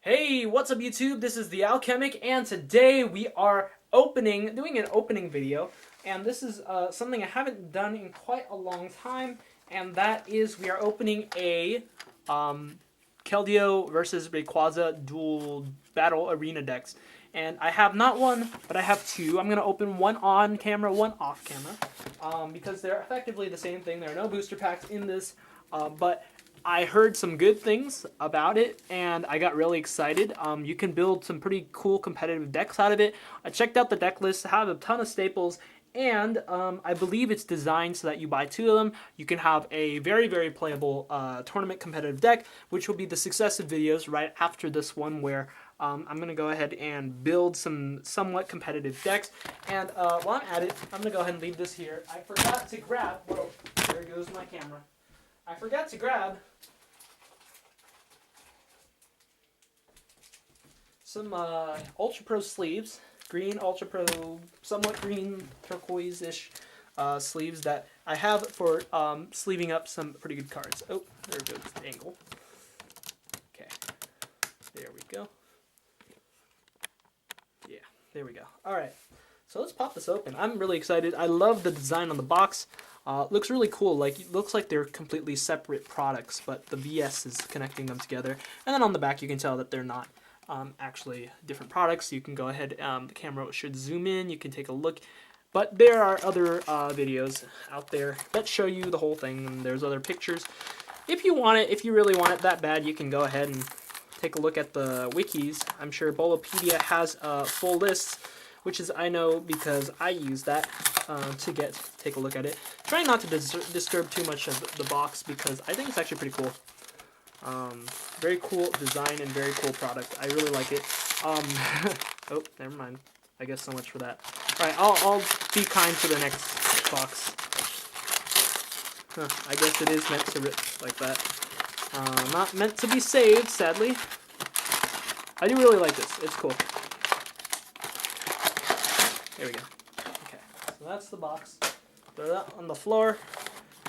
Hey, what's up YouTube? This is the Alchemic, and today we are doing an opening video, and this is something I haven't done in quite a long time, and that is we are opening a Keldeo versus Rayquaza dual battle arena decks. And I have not one, but I have two. I'm going to open one on camera, one off camera, because they're effectively the same thing. There are no booster packs in this, but I heard some good things about it, and I got really excited. You can build some pretty cool competitive decks out of it. I checked out the deck list, have a ton of staples, and I believe it's designed so that you buy two of them. You can have a very, very playable tournament competitive deck, which will be the successive videos right after this one, where I'm going to go ahead and build some somewhat competitive decks. And while I'm at it, I'm going to go ahead and leave this here. I forgot to grab, whoa, there goes my camera. I forgot to grab some Ultra Pro sleeves, green Ultra Pro, somewhat green turquoise-ish sleeves that I have for sleeving up some pretty good cards. Oh, there goes the angle. Okay, there we go. Yeah, there we go. All right, so let's pop this open. I'm really excited. I love the design on the box. Looks really cool. Like, it looks like they're completely separate products, but the VS is connecting them together. And then on the back, you can tell that they're not actually different products. You can go ahead, the camera should zoom in, you can take a look. But there are other videos out there that show you the whole thing, and there's other pictures. If you want it, if you really want it that bad, you can go ahead and take a look at the wikis. I'm sure Bolopedia has full lists, which is, I know, because I use that to take a look at it. Try not to disturb too much of the box, because I think it's actually pretty cool. Very cool design and very cool product. I really like it. Oh, never mind. I guess so much for that. Alright, I'll be kind to the next box. Huh, I guess it is meant to rip like that. Not meant to be saved, sadly. I do really like this. It's cool. There we go. Okay, so that's the box. Throw that on the floor.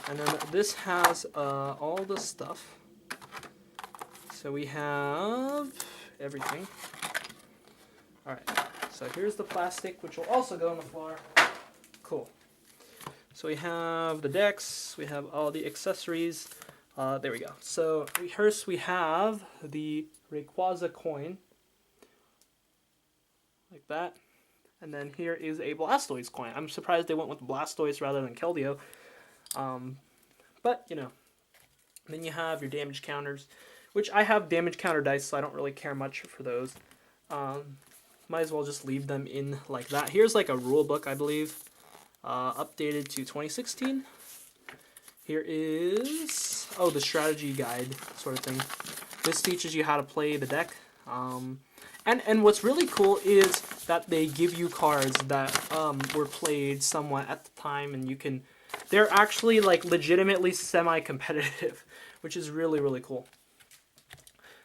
And then this has all the stuff. So we have everything. Alright, so here's the plastic, which will also go on the floor. Cool. So we have the decks, we have all the accessories. There we go. So first we have the Rayquaza coin. Like that. And then here is a Blastoise coin. I'm surprised they went with Blastoise rather than Keldeo. But, you know. Then you have your damage counters, which I have damage counter dice, so I don't really care much for those. Might as well just leave them in like that. Here's like a rule book, I believe, updated to 2016. Here is, oh, the strategy guide sort of thing. This teaches you how to play the deck. And what's really cool is that they give you cards that were played somewhat at the time, and you can, they're actually like legitimately semi-competitive, which is really, really cool.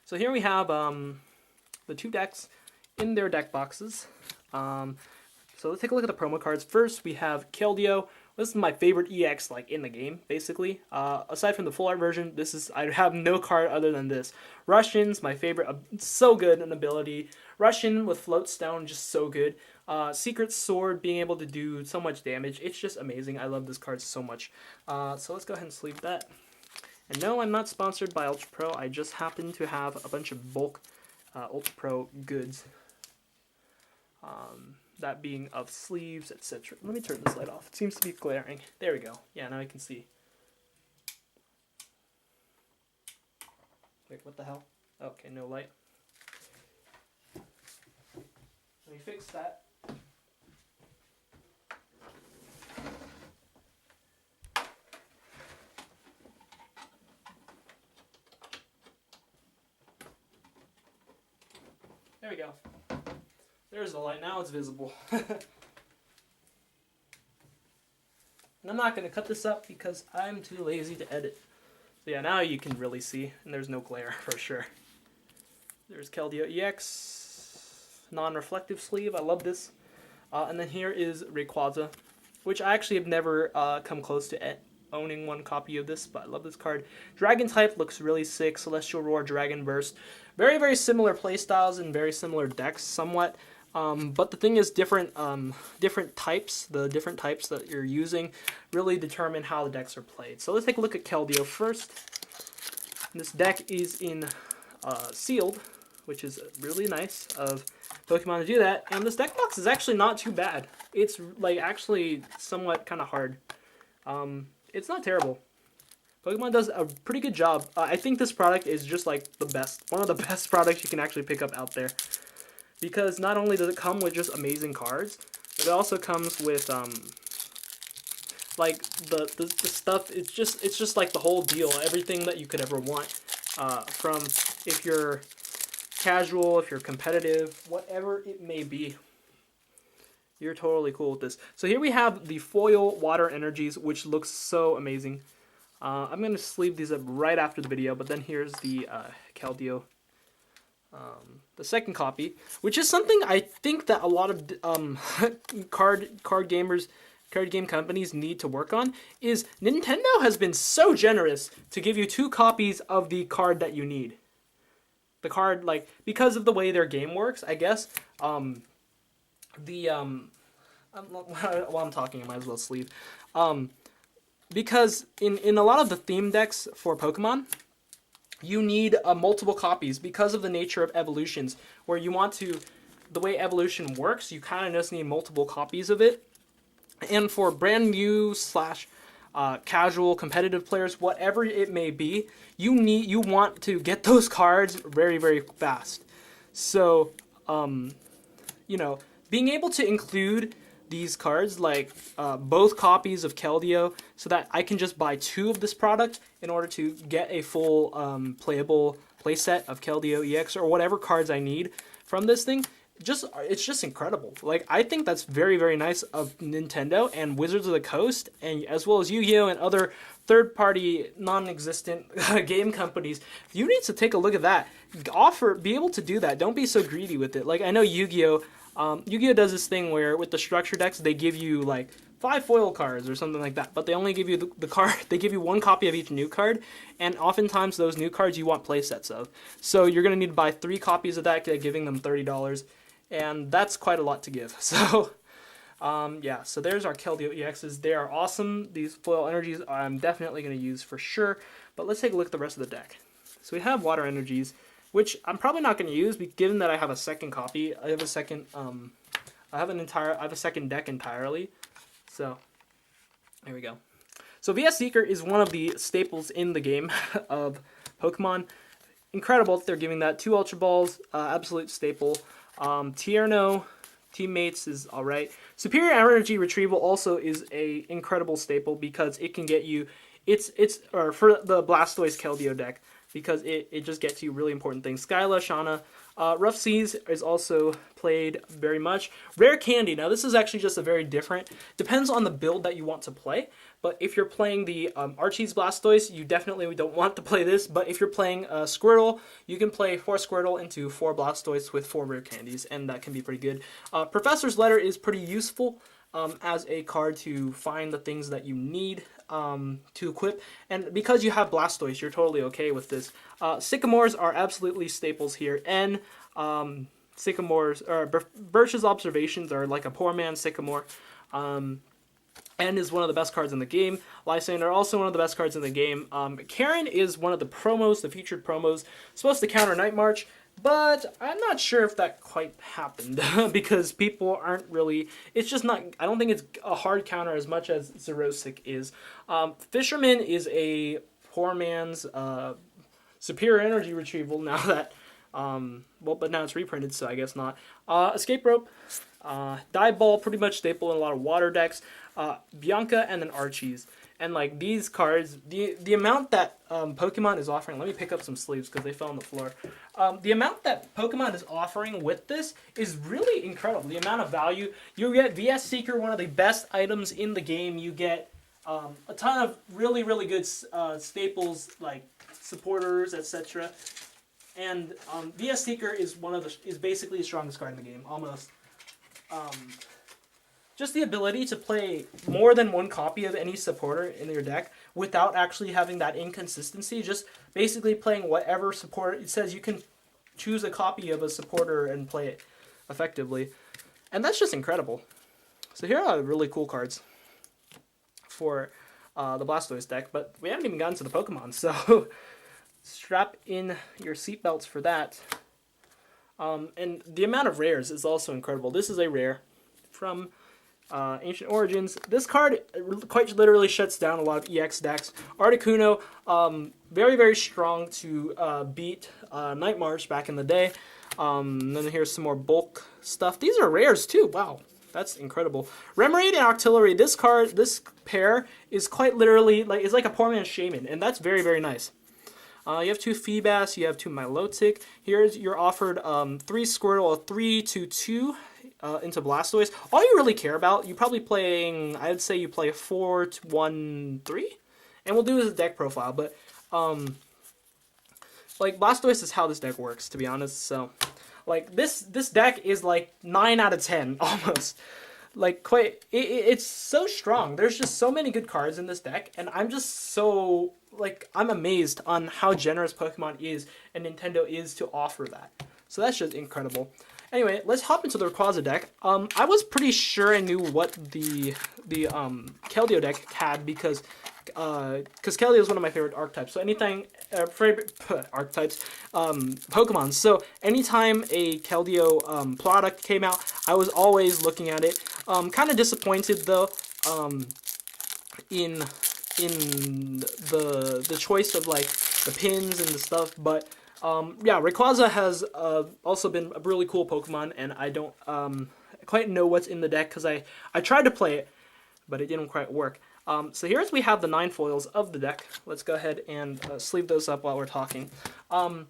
So here we have the two decks in their deck boxes. So let's take a look at the promo cards. First, we have Keldeo. This is my favorite EX like in the game, basically. Aside from the full art version, this is, I have no card other than this. Russian's my favorite. So good an ability. Russian with Float Stone, just so good. Secret Sword, being able to do so much damage. It's just amazing. I love this card so much. So let's go ahead and sleeve that. And no, I'm not sponsored by Ultra Pro. I just happen to have a bunch of bulk Ultra Pro goods. That being of sleeves, etc. Let me turn this light off. It seems to be glaring. There we go. Yeah, now I can see. Wait, what the hell? Okay, no light. Let me fix that. There we go. There's the light. Now it's visible. And I'm not going to cut this up because I'm too lazy to edit. So yeah, now you can really see, and there's no glare for sure. There's Keldeo-EX, non-reflective sleeve. I love this. And then here is Rayquaza, which I actually have never come close to owning one copy of this, but I love this card. Dragon type looks really sick. Celestial Roar, Dragon Burst. Very, very similar playstyles and very similar decks somewhat. But the thing is, different types, the different types that you're using really determine how the decks are played. So let's take a look at Keldeo first. This deck is in sealed, which is really nice of Pokemon to do that. And this deck box is actually not too bad. It's like actually somewhat kind of hard. It's not terrible. Pokemon does a pretty good job. I think this product is just like the best, one of the best products you can actually pick up out there. Because not only does it come with just amazing cards, but it also comes with like the stuff. It's just like the whole deal, everything that you could ever want. From if you're casual, if you're competitive, whatever it may be, you're totally cool with this. So here we have the foil water energies, which looks so amazing. I'm gonna sleeve these up right after the video, but then here's the Keldeo. The second copy, which is something I think that a lot of card game companies need to work on, is Nintendo has been so generous to give you 2 copies of the card that you need. The card, like, because of the way their game works, I guess, while I'm talking, I might as well sleeve. Because in a lot of the theme decks for Pokemon, you need multiple copies because of the nature of evolutions, where you want to, the way evolution works, you kind of just need multiple copies of it. And for brand new / casual competitive players, whatever it may be, you want to get those cards very, very fast. So, you know, being able to include these cards, like both copies of Keldeo, so that I can just buy 2 of this product in order to get a full playable playset of Keldeo-EX or whatever cards I need from this thing. It's just incredible. Like, I think that's very, very nice of Nintendo and Wizards of the Coast, and as well as Yu-Gi-Oh! And other third-party, non-existent game companies. You need to take a look at that. Be able to do that. Don't be so greedy with it. Like, I know Yu-Gi-Oh! Yu-Gi-Oh! Does this thing where with the structure decks, they give you like 5 foil cards or something like that, but they only give you the card. They give you 1 copy of each new card, and oftentimes those new cards you want play sets of. So you're gonna need to buy 3 copies of that, giving them $30, and that's quite a lot to give. So yeah, so there's our Keldeo-EXs. They are awesome. These foil energies I'm definitely gonna use for sure. But let's take a look at the rest of the deck. So we have water energies, which I'm probably not going to use, given that I have a second copy. I have a second, I have a second deck entirely. So there we go. So VS Seeker is one of the staples in the game of Pokemon. Incredible that they're giving that 2 Ultra Balls, absolute staple. Tierno Teammates is all right. Superior Energy Retrieval also is a incredible staple because it can get you. Or for the Blastoise Keldeo deck, because it just gets you really important things. Skyla, Shauna. Rough Seas is also played very much. Rare Candy. Now, this is actually just a very different... Depends on the build that you want to play. But if you're playing the Archie's Blastoise, you definitely don't want to play this. But if you're playing Squirtle, you can play 4 Squirtle into 4 Blastoise with 4 Rare Candies, and that can be pretty good. Professor's Letter is pretty useful as a card to find the things that you need to equip, and because you have Blastoise, you're totally okay with this. Sycamores are absolutely staples here, and Sycamores, or Birch's Observations are like a poor man's Sycamore, and is one of the best cards in the game. Lysander, also one of the best cards in the game. Karen is one of the promos, the featured promos, supposed to counter Night March, but I'm not sure if that quite happened because people aren't really... It's just not... I don't think it's a hard counter as much as Xerosic is. Fisherman is a poor man's superior energy retrieval now that... well, but now it's reprinted, so I guess not. Escape Rope. Dive Ball, pretty much staple in a lot of water decks. Bianca, and then Archie's. And like these cards, the amount that Pokemon is offering, let me pick up some sleeves because they fell on the floor. The amount that Pokemon is offering with this is really incredible. The amount of value. You get VS Seeker, one of the best items in the game. You get a ton of really, really good staples like supporters, etc. And VS Seeker is basically the strongest card in the game, almost. just the ability to play more than one copy of any supporter in your deck without actually having that inconsistency. Just basically playing whatever supporter. It says you can choose a copy of a supporter and play it effectively. And that's just incredible. So here are really cool cards for the Blastoise deck, but we haven't even gotten to the Pokemon, so strap in your seatbelts for that. And the amount of rares is also incredible. This is a rare from Ancient Origins. This card quite literally shuts down a lot of EX decks. Articuno, very, very strong to beat Night March back in the day. Then here's some more bulk stuff. These are rares too. Wow, that's incredible. Remoraid and Octillery. This pair is quite literally it's like a poor man's Shaman, and that's very, very nice. You have 2 Feebas, you have 2 Milotic. Here's you're offered 3 Squirtle, a 3/2 into Blastoise. All you really care about, you probably playing, I'd say you play a 4-1-3, and we'll do his deck profile. But like Blastoise is how this deck works, to be honest. So like this deck is like 9 out of 10 almost. Like it's so strong. There's just so many good cards in this deck, and I'm just so I'm amazed on how generous Pokemon is and Nintendo is to offer that. So that's just incredible. Anyway, let's hop into the Rayquaza deck. I was pretty sure I knew what the Keldeo deck had because Keldeo is one of my favorite archetypes. So anything archetypes, Pokemon. So anytime a Keldeo product came out, I was always looking at it. Kind of disappointed though in the choice of like the pins and the stuff, but yeah, Rayquaza has also been a really cool Pokemon, and I don't quite know what's in the deck because I tried to play it, but it didn't quite work. So here's we have the 9 foils of the deck. Let's go ahead and sleeve those up while we're talking. But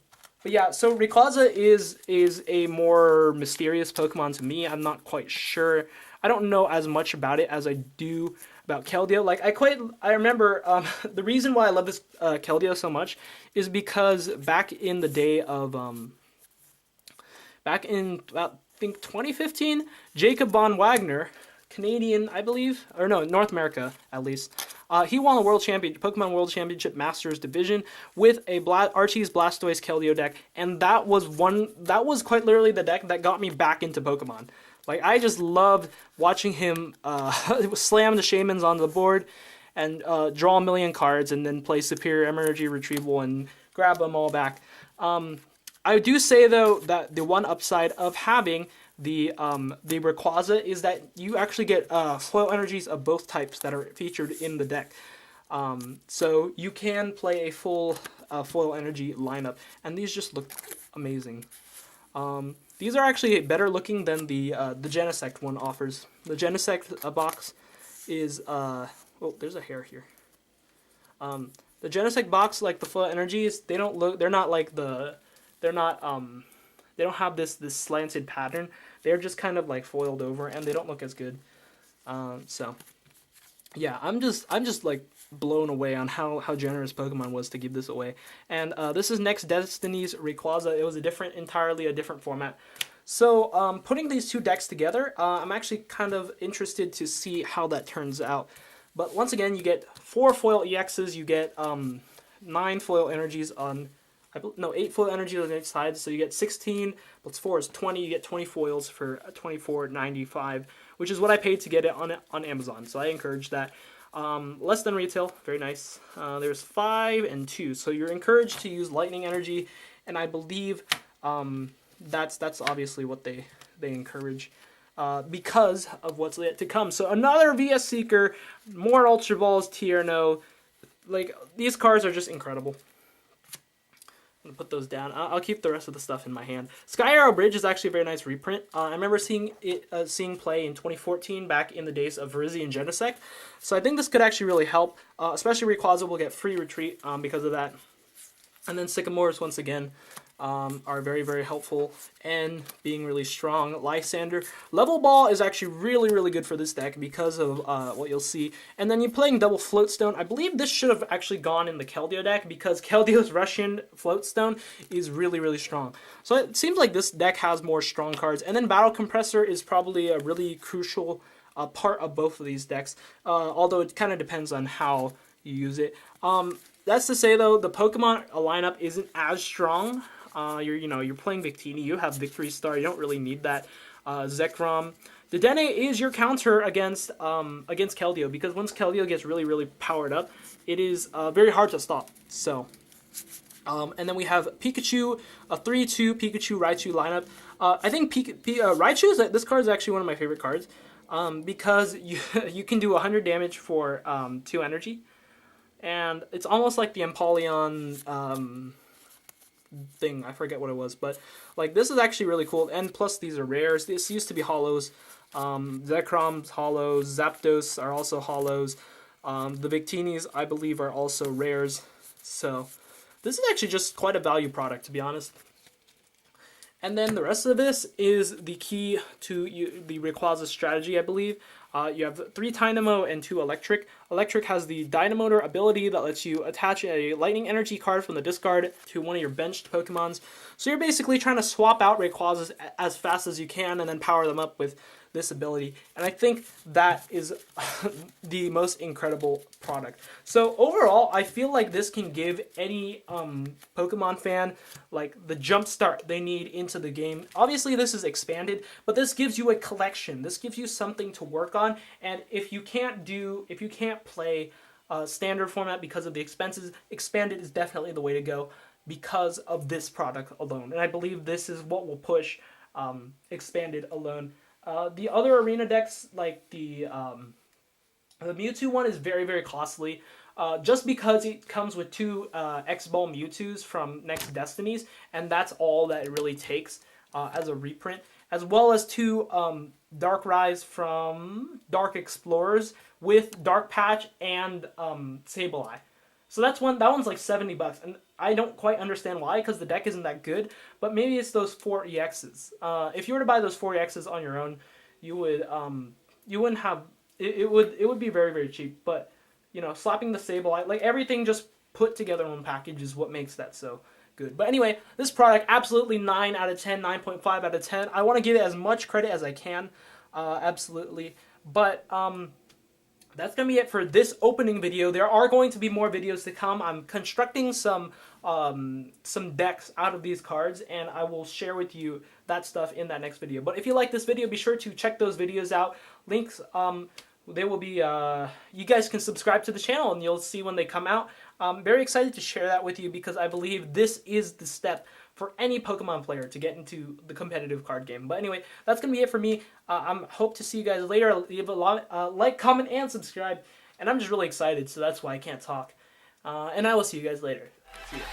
yeah, so Rayquaza is a more mysterious Pokemon to me. I'm not quite sure. I don't know as much about it as I do about Keldeo. Like I remember the reason why I love this Keldeo so much is because back in the day of back in about I think 2015, Jacob von Wagner, Canadian, I believe, or no, North America at least. He won the Pokemon World Championship Masters Division with a Arceus Blastoise Keldeo deck, and that was quite literally the deck that got me back into Pokemon. Like I just loved watching him slam the Shamans on the board and draw a million cards and then play Superior Energy Retrieval and grab them all back. I do say though that the one upside of having the Rayquaza is that you actually get foil energies of both types that are featured in the deck. So you can play a full foil energy lineup, and these just look amazing. These are actually better looking than the Genesect one offers. The Genesect box is oh, there's a hair here. The Genesect box, like the foil energies, they don't have this slanted pattern. They're just kind of like foiled over, and they don't look as good. So yeah, I'm just like blown away on how generous Pokemon was to give this away. And this is Next Destiny's Rayquaza. It was entirely a different format. So putting these 2 decks together, I'm actually kind of interested to see how that turns out. But once again, you get 4 foil EXs, you get 9 foil energies on, 8 foil energies on each side, so you get 16 plus 4 is 20. You get 20 foils for $24.95, which is what I paid to get it on Amazon. So I encourage that. Less than retail, very nice. There's 5 and 2, so you're encouraged to use lightning energy, and I believe that's obviously what they encourage because of what's yet to come. So another VS Seeker, more Ultra Balls, Tierno. Like these cards are just incredible. I'm gonna put those down. I'll keep the rest of the stuff in my hand. Sky Arrow Bridge is actually a very nice reprint. I remember seeing play in 2014 back in the days of Virizion and Genesect. So I think this could actually really help, especially Rayquaza will get free retreat because of that. And then Sycamores, once again, are very, very helpful and being really strong. Lysander. Level Ball is actually really, really good for this deck because of what you'll see. And then you're playing double Floatstone. I believe this should have actually gone in the Keldeo deck because Keldeo's Russian Floatstone is really, really strong. So it seems like this deck has more strong cards. And then Battle Compressor is probably a really crucial part of both of these decks, although it kind of depends on how you use it. That's to say though, the Pokemon lineup isn't as strong. You're playing Victini, you have Victory Star, you don't really need that. Zekrom. Dedenne is your counter against Keldeo, because once Keldeo gets really, really powered up, it is very hard to stop. So, and then we have Pikachu, a 3-2 Pikachu Raichu lineup. I think Raichu, this card is actually one of my favorite cards, because you can do 100 damage for 2 energy, and it's almost like the Empoleon thing. I forget what it was, but like this is actually really cool. And plus these are rares. This used to be hollows. Zekrom's hollows. Zapdos are also hollows. The Victinis, I believe, are also rares. So this is actually just quite a value product, to be honest. And then the rest of this is the key to the Rayquaza strategy, I believe. You have 3 Dynamo and 2 Electric. Electric has the Dynamotor ability that lets you attach a Lightning Energy card from the discard to one of your benched Pokemons. So you're basically trying to swap out Rayquazas as fast as you can and then power them up with this ability. And I think that is the most incredible product. So overall, I feel like this can give any Pokemon fan like the jump start they need into the game. Obviously this is expanded, but this gives you a collection. This gives you something to work on. And if you can't play standard format because of the expenses, expanded is definitely the way to go because of this product alone. And I believe this is what will push expanded alone. The other arena decks, like the Mewtwo one, is very, very costly. Just because it comes with 2 X-Ball Mewtwo's from Next Destinies, and that's all that it really takes as a reprint, as well as 2 Darkrais from Dark Explorers with Dark Patch and Sableye. So that one's like $70, and I don't quite understand why, because the deck isn't that good. But maybe it's those 4 EXs. If you were to buy those 4 EXs on your own, you wouldn't have it would be very, very cheap. But slapping the Sableye, like everything just put together in one package is what makes that so good. But anyway, this product, absolutely 9 out of 10, 9.5 out of 10. I want to give it as much credit as I can, absolutely. But that's going to be it for this opening video. There are going to be more videos to come. I'm constructing some decks out of these cards, and I will share with you that stuff in that next video. But if you like this video, be sure to check those videos out. Links, they will be, you guys can subscribe to the channel and you'll see when they come out. I'm very excited to share that with you because I believe this is the step for any Pokemon player to get into the competitive card game. But anyway, that's going to be it for me. I hope to see you guys later. Leave a like, comment, and subscribe. And I'm just really excited, so that's why I can't talk. And I will see you guys later. See ya.